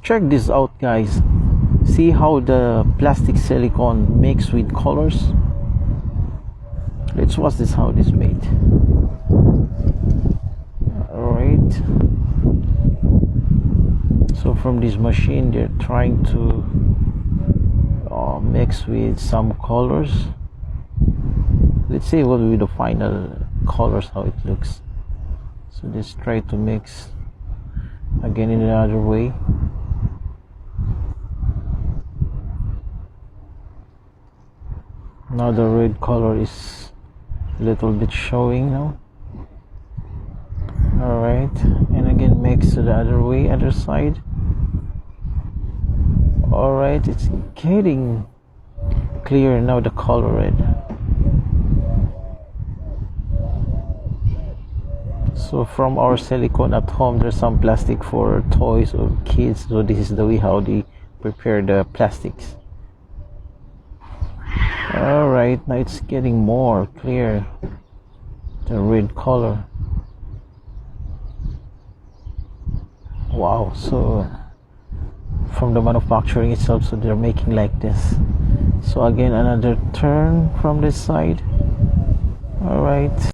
Check this out, guys. See how the plastic silicone mixed with colors. Let's watch this, how it is made. Alright, so from this machine they're trying to mix with some colors. Let's see what will be the final colors, how it looks. So let's try to mix again in another way. Now the red color is a little bit showing now. Alright, and again mix to the other way, other side. Alright, it's getting clear now, the color red. So from our silicone at home, there's some plastic for toys or kids, so this is the way how they prepare the plastics. Alright, now it's getting more clear, the red color. Wow, so from the manufacturing itself, so they're making like this. So again, another turn from this side. Alright.